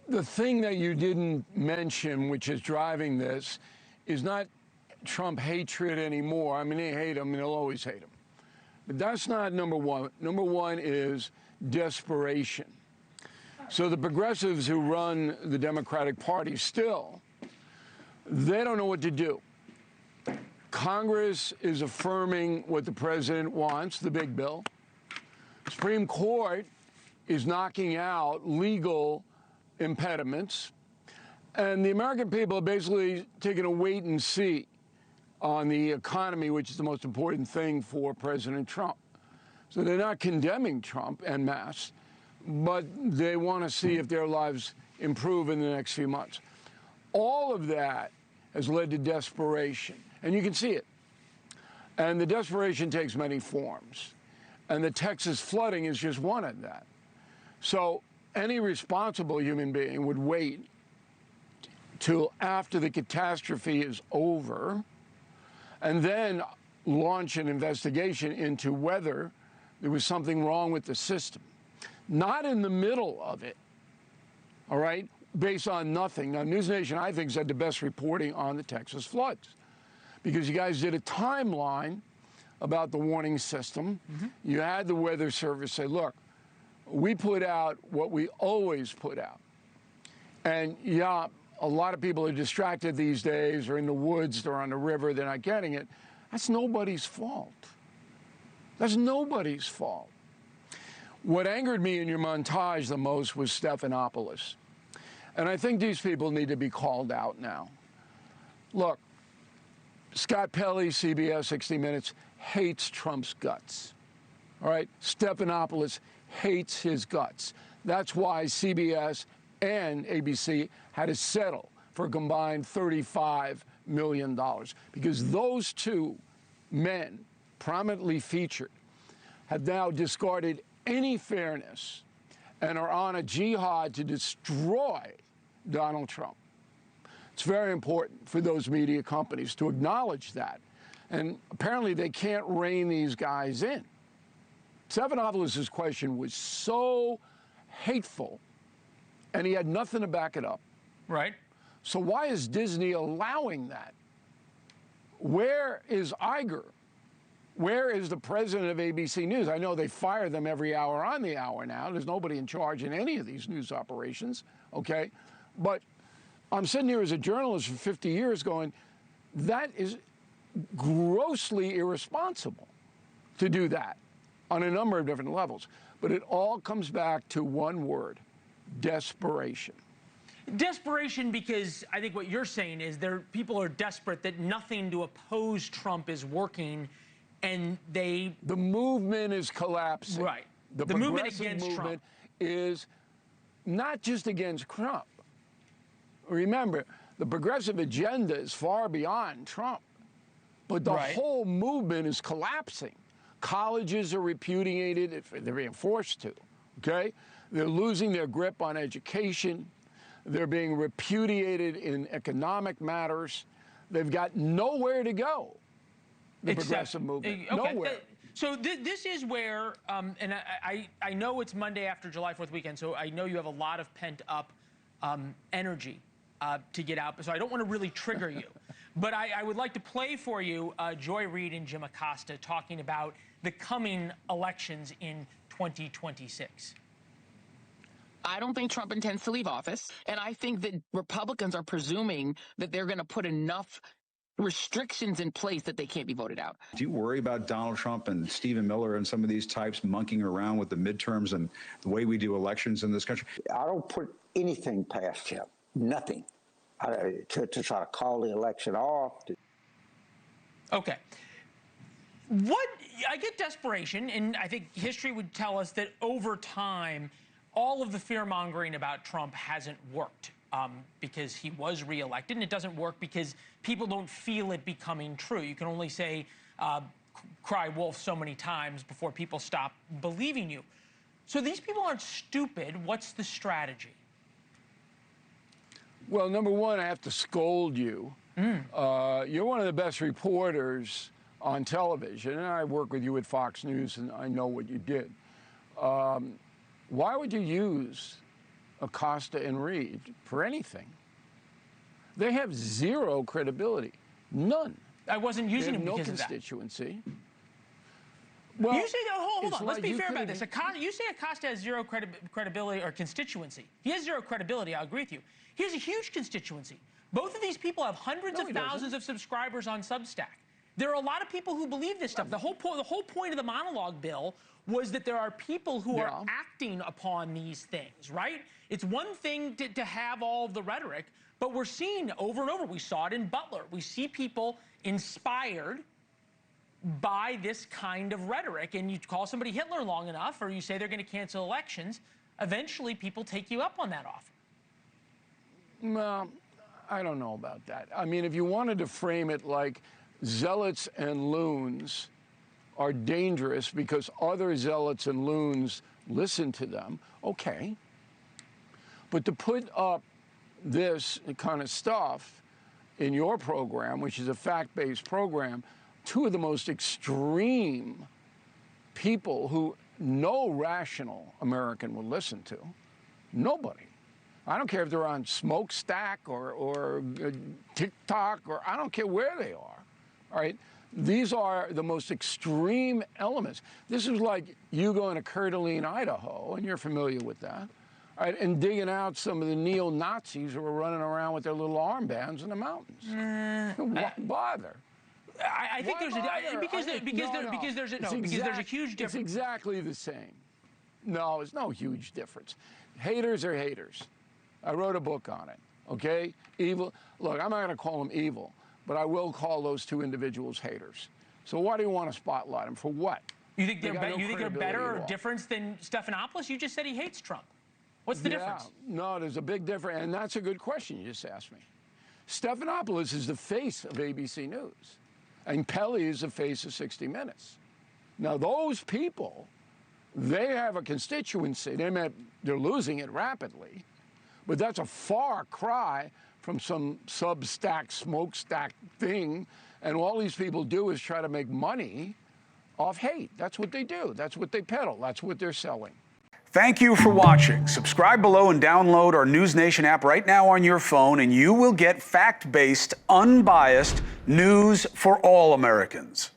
The thing that you didn't mention, which is driving this, is not Trump hatred anymore. I mean, they hate him and they'll always hate him. But that's not number one. Number one is desperation. So the progressives who run the Democratic Party still, they don't know what to do. Congress is affirming what the president wants, the big bill. Supreme Court is knocking out legal impediments. And the American people are basically taking a wait and see on the economy, which is the most important thing for President Trump. So they're not condemning Trump en masse, but they want to see if their lives improve in the next few months. All of that has led to desperation, and you can see it. And the desperation takes many forms. And the Texas flooding is just one of that. So any responsible human being would wait till after the catastrophe is over and then launch an investigation into whether there was something wrong with the system. Not in the middle of it, all right, based on nothing. Now, NewsNation, I think, had the best reporting on the Texas floods because you guys did a timeline about the warning system. You had the Weather Service say, look, we put out what we always put out. And yeah, a lot of people are distracted these days, or in the woods, they're on the river, they're not getting it. That's nobody's fault. That's nobody's fault. What angered me in your montage the most was Stephanopoulos. And I think these people need to be called out now. Look, Scott Pelley, CBS 60 Minutes, hates Trump's guts. All right? Stephanopoulos hates his guts. That's why CBS and ABC had to settle for a combined $35 million, because those two men, prominently featured, have now discarded any fairness and are on a jihad to destroy Donald Trump. It's very important for those media companies to acknowledge that. And apparently they can't rein these guys in. Stephanopoulos' question was so hateful, and he had nothing to back it up. Right. So why is Disney allowing that? Where is Iger? Where is the president of ABC News? I know they fire them every hour on the hour now. There's nobody in charge in any of these news operations, okay? But I'm sitting here as a journalist for 50 years going, that is grossly irresponsible to do that on a number of different levels. But it all comes back to one word: desperation. Desperation, because I think what you're saying is people are desperate that nothing to oppose Trump is working, and the movement is collapsing. Right. The movement against movement Trump is not just against Trump. Remember, the progressive agenda is far beyond Trump, but the whole movement is collapsing. Colleges are repudiated; they're being forced to. Okay, they're losing their grip on education. They're being repudiated in economic matters. They've got nowhere to go. The progressive movement, nowhere. So this is where, and I know it's Monday after July 4th weekend, so I know you have a lot of pent-up energy to get out. So I don't want to really trigger you. But I would like to play for you Joy Reid and Jim Acosta talking about the coming elections in 2026. I don't think Trump intends to leave office, and I think that Republicans are presuming that they're going to put enough restrictions in place that they can't be voted out. Do you worry about Donald Trump and Stephen Miller and some of these types monkeying around with the midterms and the way we do elections in this country? I don't put anything past him, nothing, to try to call the election off. Okay. I get desperation, and I think history would tell us that over time, all of the fear-mongering about Trump hasn't worked because he was reelected, and it doesn't work because people don't feel it becoming true. You can only say, cry wolf so many times before people stop believing you. So these people aren't stupid. What's the strategy? Well, number one, I have to scold you. You're one of the best reporters on television, and I work with you at Fox News, and I know what you did. Why would you use Acosta and Reed for anything. They have zero credibility, none. I wasn't using him no because of that. constituency. Well, You say, hold on, let's like be fair about this. You say Acosta has zero credibility or constituency. He has zero credibility, I'll agree with you. He has a huge constituency. Both of these people have hundreds of thousands of subscribers on Substack. There are a lot of people who believe this stuff. The whole point of the monologue bill was that there are people who are acting upon these things, right? It's one thing to have all of the rhetoric, but we're seeing over and over, we saw it in Butler. We see people inspired by this kind of rhetoric, and you call somebody Hitler long enough, or you say they're going to cancel elections, eventually people take you up on that offer. Well, I don't know about that. I mean, if you wanted to frame it like zealots and loons are dangerous because other zealots and loons listen to them, okay. But to put up this kind of stuff in your program, which is a fact-based program, two of the most extreme people who no rational American will listen to, nobody. I don't care if they're on Smokestack or TikTok, or I don't care where they are, all right? These are the most extreme elements. This is like you going to Coeur d'Alene, Idaho, and you're familiar with that, all right, and digging out some of the neo-Nazis who are running around with their little armbands in the mountains. Why bother? I think there's a huge difference. It's exactly the same. No, it's no huge difference. Haters are haters. I wrote a book on it, okay? Evil, look, I'm not going to call them evil, but I will call those two individuals haters. So why do you want to spotlight them? For what? You think they're better or different than Stephanopoulos? You just said he hates Trump. What's the difference? No, there's a big difference, and that's a good question you just asked me. Stephanopoulos is the face of ABC News, and Pelley is the face of 60 Minutes. Now, those people, they have a constituency. They're losing it rapidly, but that's a far cry from some Substack, smokestack thing, and all these people do is try to make money off hate. That's what they do. That's what they peddle. That's what they're selling. Thank you for watching. Subscribe below and download our NewsNation app right now on your phone, and you will get fact-based, unbiased news for all Americans.